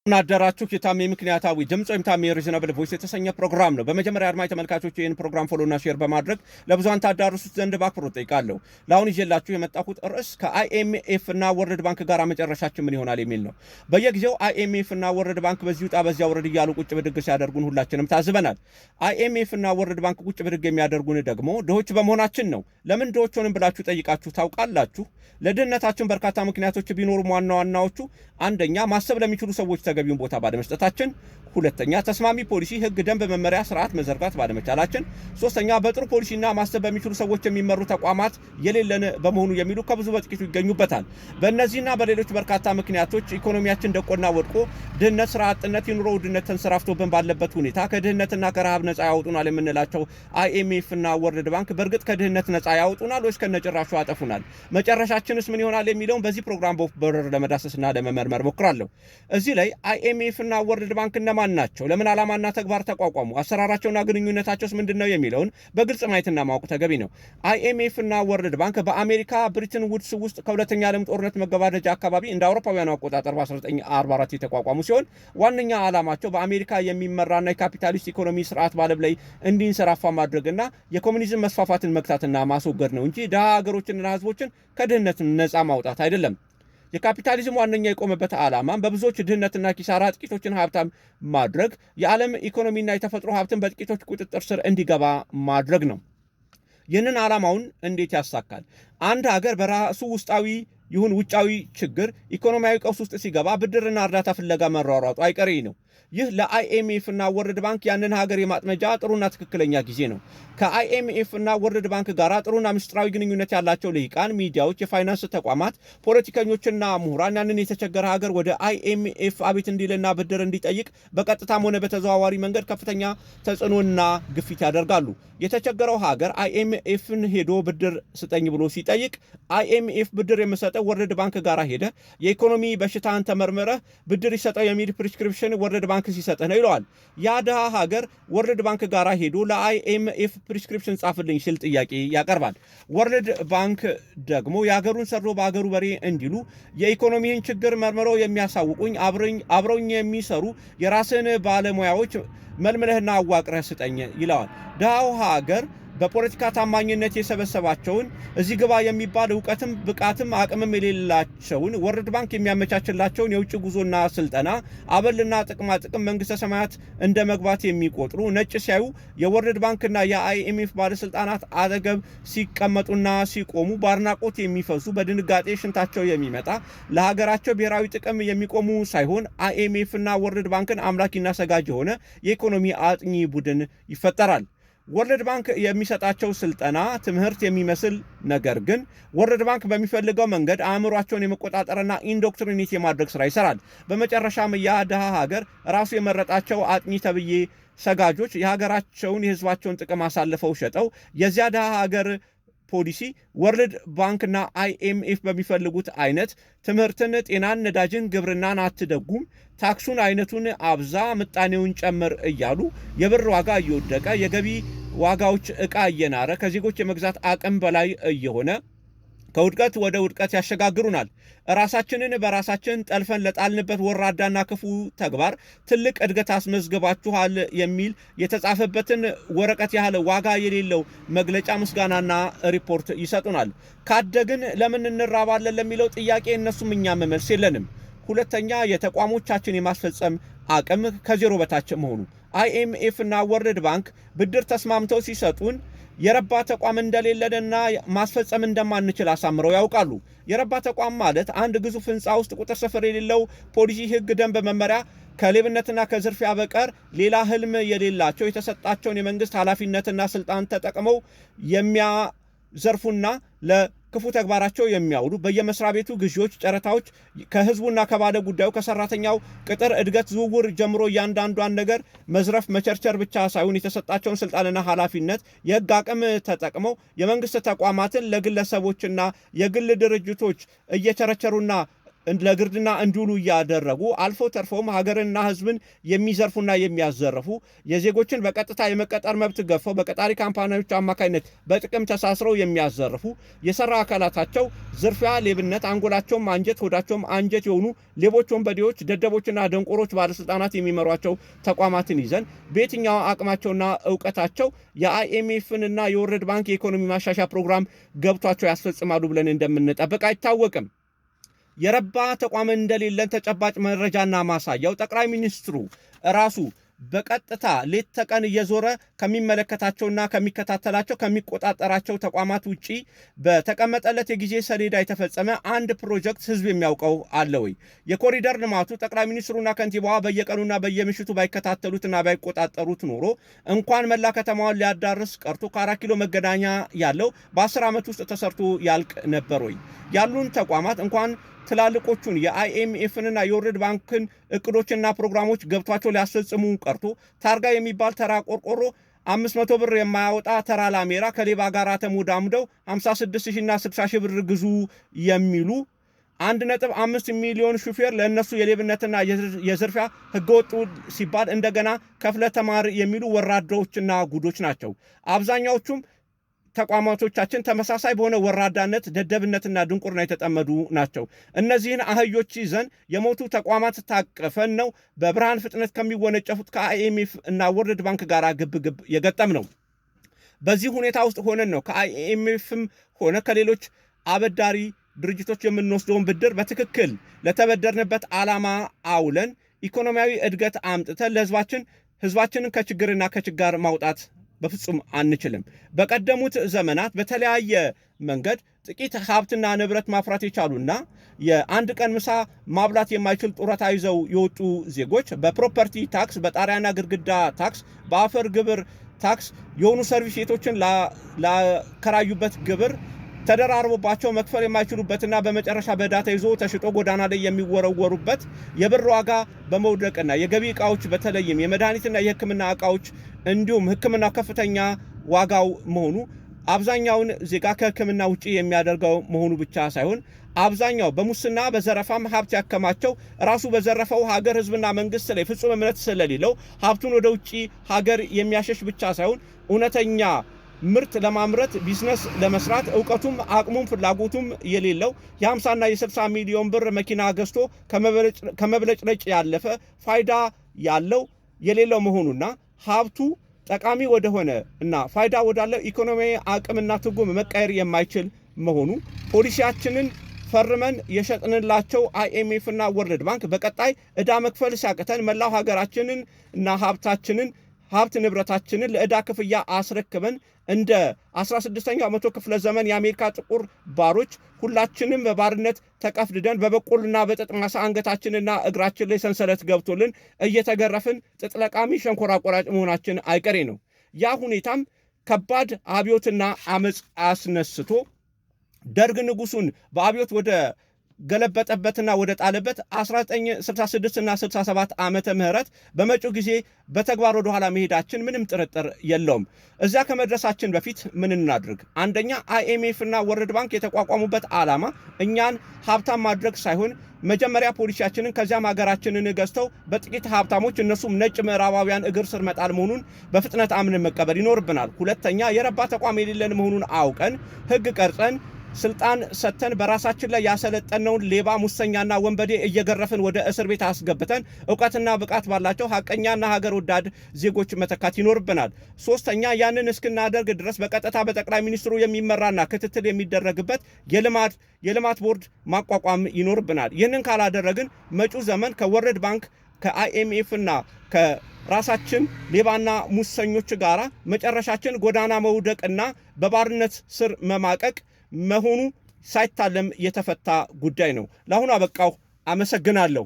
ናደራችሁ የታሜ ምክንያታዊ ድምጽ ወይም ታሜ ሪዝነብል ቮይስ የተሰኘ ፕሮግራም ነው። በመጀመሪያ አድማጭ ተመልካቾች ይህን ፕሮግራም ፎሎና ሼር በማድረግ ለብዙሃን ታዳርሱት ዘንድ በአክብሮት ጠይቃለሁ። ለአሁን ይዤላችሁ የመጣሁት ርዕስ ከአይኤምኤፍ እና ወርልድ ባንክ ጋር መጨረሻችን ምን ይሆናል የሚል ነው። በየጊዜው አይኤምኤፍ እና ወርልድ ባንክ በዚህ ውጣ በዚያ ወረድ እያሉ ቁጭ ብድግ ሲያደርጉን ሁላችንም ታዝበናል። አይኤምኤፍ እና ወርልድ ባንክ ቁጭ ብድግ የሚያደርጉን ደግሞ ድሆች በመሆናችን ነው። ለምን ድሆች ሆንን ብላችሁ ጠይቃችሁ ታውቃላችሁ? ለድህነታችን በርካታ ምክንያቶች ቢኖሩም ዋና ዋናዎቹ አንደኛ ማሰብ ለሚችሉ ሰዎች ተገቢውን ቦታ ባለመስጠታችን፣ ሁለተኛ ተስማሚ ፖሊሲ፣ ህግ፣ ደንብ፣ መመሪያ፣ ስርዓት መዘርጋት ባለመቻላችን፣ ሶስተኛ በጥሩ ፖሊሲና ማሰብ በሚችሉ ሰዎች የሚመሩ ተቋማት የሌለን በመሆኑ የሚሉ ከብዙ በጥቂቱ ይገኙበታል። በእነዚህና በሌሎች በርካታ ምክንያቶች ኢኮኖሚያችን ደቆና ወድቆ ድህነት፣ ስራ አጥነት፣ የኑሮ ውድነት ተንሰራፍቶብን ባለበት ሁኔታ ከድህነትና ከረሃብ ነፃ ያወጡናል የምንላቸው አይኤምኤፍ እና ወርልድ ባንክ በእርግጥ ከድህነት ነፃ ያወጡናል ወይስ ከነጭራሹ ያጠፉናል? መጨረሻችንስ ምን ይሆናል የሚለውን በዚህ ፕሮግራም በረር ለመዳሰስና ለመመርመር ሞክራለሁ። እዚህ ላይ አይኤምኤፍ እና ወርልድ ባንክ እነማን ናቸው? ለምን ዓላማና ተግባር ተቋቋሙ? አሰራራቸውና ግንኙነታቸውስ ምንድነው የሚለውን በግልጽ ማየትና ማወቅ ተገቢ ነው። አይኤምኤፍ እና ወርልድ ባንክ በአሜሪካ ብሪትን ውድስ ውስጥ ከሁለተኛ ዓለም ጦርነት መገባደጃ አካባቢ እንደ አውሮፓውያኑ አቆጣጠር በ1944 የተቋቋሙ ሲሆን ዋነኛ ዓላማቸው በአሜሪካ የሚመራና የካፒታሊስት ኢኮኖሚ ስርዓት ባለም ላይ እንዲንሰራፋ ማድረግና የኮሙኒዝም መስፋፋትን መግታትና ማስወገድ ነው እንጂ ድሃ ሀገሮችንና ህዝቦችን ከድህነት ነፃ ማውጣት አይደለም። የካፒታሊዝም ዋነኛ የቆመበት ዓላማም በብዙዎች ድህነትና ኪሳራ ጥቂቶችን ሀብታም ማድረግ፣ የዓለም ኢኮኖሚና የተፈጥሮ ሀብትን በጥቂቶች ቁጥጥር ስር እንዲገባ ማድረግ ነው። ይህንን ዓላማውን እንዴት ያሳካል? አንድ ሀገር በራሱ ውስጣዊ ይሁን ውጫዊ ችግር ኢኮኖሚያዊ ቀውስ ውስጥ ሲገባ ብድርና እርዳታ ፍለጋ መሯሯጡ አይቀሬ ነው። ይህ ለአይኤምኤፍ እና ወርልድ ባንክ ያንን ሀገር የማጥመጃ ጥሩና ትክክለኛ ጊዜ ነው። ከአይኤምኤፍ እና ወርልድ ባንክ ጋር ጥሩና ምስጢራዊ ግንኙነት ያላቸው ልሂቃን፣ ሚዲያዎች፣ የፋይናንስ ተቋማት፣ ፖለቲከኞችና ምሁራን ያንን የተቸገረ ሀገር ወደ አይኤምኤፍ አቤት እንዲልና ብድር እንዲጠይቅ በቀጥታም ሆነ በተዘዋዋሪ መንገድ ከፍተኛ ተጽዕኖና ግፊት ያደርጋሉ። የተቸገረው ሀገር አይኤምኤፍን ሄዶ ብድር ስጠኝ ብሎ ሲጠይቅ አይኤምኤፍ ብድር የምሰጠው ወርልድ ባንክ ጋር ሄደ የኢኮኖሚ በሽታን ተመርምረህ ብድር ይሰጠው የሚል ፕሪስክሪፕሽን ወርልድ ባንክ ሲሰጥህ ነው ይለዋል። ያ ድሃ ሀገር ወርልድ ባንክ ጋር ሄዶ ለአይኤምኤፍ ፕሪስክሪፕሽን ጻፍልኝ ሲል ጥያቄ ያቀርባል። ወርልድ ባንክ ደግሞ የሀገሩን ሰርዶ በሀገሩ በሬ እንዲሉ የኢኮኖሚህን ችግር መርምረው የሚያሳውቁኝ አብረውኝ የሚሰሩ የራስን ባለሙያዎች መልምለህና አዋቅረህ ስጠኝ ይለዋል። ድሃው ሀገር በፖለቲካ ታማኝነት የሰበሰባቸውን እዚህ ግባ የሚባል እውቀትም ብቃትም አቅምም የሌላቸውን ወርልድ ባንክ የሚያመቻችላቸውን የውጭ ጉዞና ስልጠና አበልና ጥቅማ ጥቅም መንግስተ ሰማያት እንደ መግባት የሚቆጥሩ ነጭ ሲያዩ የወርልድ ባንክና የአይኤምኤፍ ባለስልጣናት አጠገብ ሲቀመጡና ሲቆሙ በአድናቆት የሚፈሱ በድንጋጤ ሽንታቸው የሚመጣ ለሀገራቸው ብሔራዊ ጥቅም የሚቆሙ ሳይሆን አይኤምኤፍና ወርልድ ባንክን አምላኪና ሰጋጅ የሆነ የኢኮኖሚ አጥኚ ቡድን ይፈጠራል። ወርልድ ባንክ የሚሰጣቸው ስልጠና ትምህርት የሚመስል ነገር ግን ወርልድ ባንክ በሚፈልገው መንገድ አእምሯቸውን የመቆጣጠርና ኢንዶክትሪኔት የማድረግ ስራ ይሰራል። በመጨረሻም ያ ድሃ ሀገር ራሱ የመረጣቸው አጥኚ ተብዬ ሰጋጆች የሀገራቸውን የህዝባቸውን ጥቅም አሳልፈው ሸጠው የዚያ ድሃ ሀገር ፖሊሲ ወርልድ ባንክና አይኤምኤፍ በሚፈልጉት አይነት ትምህርትን፣ ጤናን፣ ነዳጅን፣ ግብርናን አትደጉም፣ ታክሱን አይነቱን አብዛ፣ ምጣኔውን ጨምር እያሉ የብር ዋጋ እየወደቀ የገቢ ዋጋዎች ዕቃ እየናረ ከዜጎች የመግዛት አቅም በላይ እየሆነ ከውድቀት ወደ ውድቀት ያሸጋግሩናል። ራሳችንን በራሳችን ጠልፈን ለጣልንበት ወራዳና ክፉ ተግባር ትልቅ እድገት አስመዝግባችኋል የሚል የተጻፈበትን ወረቀት ያህል ዋጋ የሌለው መግለጫ፣ ምስጋናና ሪፖርት ይሰጡናል። ካደግን ለምን እንራባለን ለሚለው ጥያቄ እነሱም እኛም መልስ የለንም። ሁለተኛ የተቋሞቻችን የማስፈጸም አቅም ከዜሮ በታች መሆኑ። አይኤምኤፍ እና ወርልድ ባንክ ብድር ተስማምተው ሲሰጡን የረባ ተቋም እንደሌለንና ማስፈጸም እንደማንችል አሳምረው ያውቃሉ። የረባ ተቋም ማለት አንድ ግዙፍ ህንፃ ውስጥ ቁጥር ስፍር የሌለው ፖሊሲ፣ ህግ፣ ደንብ፣ መመሪያ ከሌብነትና ከዝርፊያ በቀር ሌላ ህልም የሌላቸው የተሰጣቸውን የመንግስት ኃላፊነትና ስልጣን ተጠቅመው የሚያዘርፉና ለክፉ ተግባራቸው የሚያውሉ በየመስሪያ ቤቱ ግዢዎች፣ ጨረታዎች ከህዝቡና ከባለ ጉዳዩ ከሰራተኛው ቅጥር፣ እድገት፣ ዝውውር ጀምሮ እያንዳንዷን ነገር መዝረፍ፣ መቸርቸር ብቻ ሳይሆን የተሰጣቸውን ስልጣንና ኃላፊነት የህግ አቅም ተጠቅመው የመንግስት ተቋማትን ለግለሰቦችና የግል ድርጅቶች እየቸረቸሩና ለግርድና እንዲውሉ እያደረጉ አልፎ ተርፎም ሀገርንና ሕዝብን የሚዘርፉና የሚያዘርፉ የዜጎችን በቀጥታ የመቀጠር መብት ገፈው በቀጣሪ ካምፓኒዎች አማካኝነት በጥቅም ተሳስረው የሚያዘርፉ የሰራ አካላታቸው ዝርፊያ፣ ሌብነት፣ አንጎላቸውም አንጀት ሆዳቸውም አንጀት የሆኑ ሌቦች፣ ወንበዴዎች፣ ደደቦችና ደንቆሮች ባለስልጣናት የሚመሯቸው ተቋማትን ይዘን በየትኛው አቅማቸውና እውቀታቸው የአይኤምኤፍንና የወርልድ ባንክ የኢኮኖሚ ማሻሻያ ፕሮግራም ገብቷቸው ያስፈጽማሉ ብለን እንደምንጠብቅ አይታወቅም። የረባ ተቋም እንደሌለን ተጨባጭ መረጃና ማሳያው ጠቅላይ ሚኒስትሩ ራሱ በቀጥታ ሌት ተቀን እየዞረ ከሚመለከታቸውና ከሚከታተላቸው ከሚቆጣጠራቸው ተቋማት ውጪ በተቀመጠለት የጊዜ ሰሌዳ የተፈጸመ አንድ ፕሮጀክት ህዝብ የሚያውቀው አለ ወይ? የኮሪደር ልማቱ ጠቅላይ ሚኒስትሩና ከንቲባዋ በየቀኑና በየምሽቱ ባይከታተሉትና ባይቆጣጠሩት ኖሮ እንኳን መላ ከተማዋን ሊያዳርስ ቀርቶ ከ4 ኪሎ መገናኛ ያለው በ10 ዓመት ውስጥ ተሰርቶ ያልቅ ነበር ወይ? ያሉን ተቋማት እንኳን ትላልቆቹን የአይኤምኤፍንና የወርልድ ባንክን እቅዶችና ፕሮግራሞች ገብቷቸው ሊያስፈጽሙ ቀርቶ ታርጋ የሚባል ተራ ቆርቆሮ 500 ብር የማያወጣ ተራ ላሜራ ከሌባ ጋር ተሞዳምደው 56,000ና 60,000 ብር ግዙ የሚሉ 1.5 ሚሊዮን ሹፌር ለእነሱ የሌብነትና የዝርፊያ ህገወጡ ሲባል እንደገና ከፍለ ተማር የሚሉ ወራዳዎችና ጉዶች ናቸው። አብዛኛዎቹም ተቋማቶቻችን ተመሳሳይ በሆነ ወራዳነት፣ ደደብነትና ድንቁርና የተጠመዱ ናቸው። እነዚህን አህዮች ይዘን የሞቱ ተቋማት ታቅፈን ነው በብርሃን ፍጥነት ከሚወነጨፉት ከአይኤምኤፍ እና ወርልድ ባንክ ጋር ግብግብ የገጠም ነው። በዚህ ሁኔታ ውስጥ ሆነን ነው ከአይኤምኤፍም ሆነ ከሌሎች አበዳሪ ድርጅቶች የምንወስደውን ብድር በትክክል ለተበደርንበት ዓላማ አውለን ኢኮኖሚያዊ እድገት አምጥተን ህዝባችንን ከችግርና ከችጋር ማውጣት በፍጹም አንችልም። በቀደሙት ዘመናት በተለያየ መንገድ ጥቂት ሀብትና ንብረት ማፍራት የቻሉና የአንድ ቀን ምሳ ማብላት የማይችል ጡረታ ይዘው የወጡ ዜጎች በፕሮፐርቲ ታክስ፣ በጣሪያና ግድግዳ ታክስ፣ በአፈር ግብር ታክስ የሆኑ ሰርቪስ ቤቶችን ላከራዩበት ግብር ተደራርቦባቸው መክፈል የማይችሉበትና በመጨረሻ በዕዳ ተይዞ ተሽጦ ጎዳና ላይ የሚወረወሩበት የብር ዋጋ በመውደቅና የገቢ ዕቃዎች በተለይም የመድኃኒትና የሕክምና ዕቃዎች እንዲሁም ሕክምናው ከፍተኛ ዋጋው መሆኑ አብዛኛውን ዜጋ ከሕክምና ውጪ የሚያደርገው መሆኑ ብቻ ሳይሆን አብዛኛው በሙስና በዘረፋም ሀብት ያከማቸው ራሱ በዘረፈው ሀገር ሕዝብና መንግስት ላይ ፍጹም እምነት ስለሌለው ሀብቱን ወደ ውጪ ሀገር የሚያሸሽ ብቻ ሳይሆን እውነተኛ ምርት ለማምረት ቢዝነስ ለመስራት ዕውቀቱም አቅሙም ፍላጎቱም የሌለው የ50ና የ60 ሚሊዮን ብር መኪና ገዝቶ ከመብለጭለጭ ያለፈ ፋይዳ ያለው የሌለው መሆኑና ሀብቱ ጠቃሚ ወደሆነ እና ፋይዳ ወዳለው ኢኮኖሚያዊ አቅምና ትርጉም መቀየር የማይችል መሆኑ ፖሊሲያችንን ፈርመን የሸጥንላቸው አይኤምኤፍና ወርልድ ባንክ በቀጣይ ዕዳ መክፈል ሲያቅተን መላው ሀገራችንን እና ሀብት ንብረታችንን ለዕዳ ክፍያ አስረክበን እንደ 16ኛው መቶ ክፍለ ዘመን የአሜሪካ ጥቁር ባሮች ሁላችንም በባርነት ተቀፍድደን በበቆልና በጥጥ ማሳ አንገታችንና እግራችን ላይ ሰንሰለት ገብቶልን እየተገረፍን ጥጥ ለቃሚ ሸንኮራ ቆራጭ መሆናችን አይቀሬ ነው። ያ ሁኔታም ከባድ አብዮትና አመፅ አስነስቶ ደርግ ንጉሱን በአብዮት ወደ ገለበጠበትና ወደ ጣለበት 1966 እና 67 ዓመተ ምህረት በመጪው ጊዜ በተግባር ወደ ኋላ መሄዳችን ምንም ጥርጥር የለውም። እዚያ ከመድረሳችን በፊት ምን እናድርግ? አንደኛ አይኤምኤፍ እና ወርልድ ባንክ የተቋቋሙበት ዓላማ እኛን ሀብታም ማድረግ ሳይሆን መጀመሪያ ፖሊሲያችንን ከዚያም ሀገራችንን ገዝተው በጥቂት ሀብታሞች እነሱም ነጭ ምዕራባውያን እግር ስር መጣል መሆኑን በፍጥነት አምነን መቀበል ይኖርብናል። ሁለተኛ የረባ ተቋም የሌለን መሆኑን አውቀን ህግ ቀርጸን ስልጣን ሰተን በራሳችን ላይ ያሰለጠነውን ሌባ ሙሰኛና ወንበዴ እየገረፍን ወደ እስር ቤት አስገብተን ዕውቀትና ብቃት ባላቸው ሐቀኛና ሀገር ወዳድ ዜጎች መተካት ይኖርብናል። ሶስተኛ ያንን እስክናደርግ ድረስ በቀጥታ በጠቅላይ ሚኒስትሩ የሚመራና ክትትል የሚደረግበት የልማት ቦርድ ማቋቋም ይኖርብናል። ይህንን ካላደረግን መጪው ዘመን ከወርልድ ባንክ ከአይኤምኤፍና ከራሳችን ሌባና ሙሰኞች ጋራ መጨረሻችን ጎዳና መውደቅና በባርነት ስር መማቀቅ መሆኑ ሳይታለም የተፈታ ጉዳይ ነው። ለአሁኑ አበቃው። አመሰግናለሁ።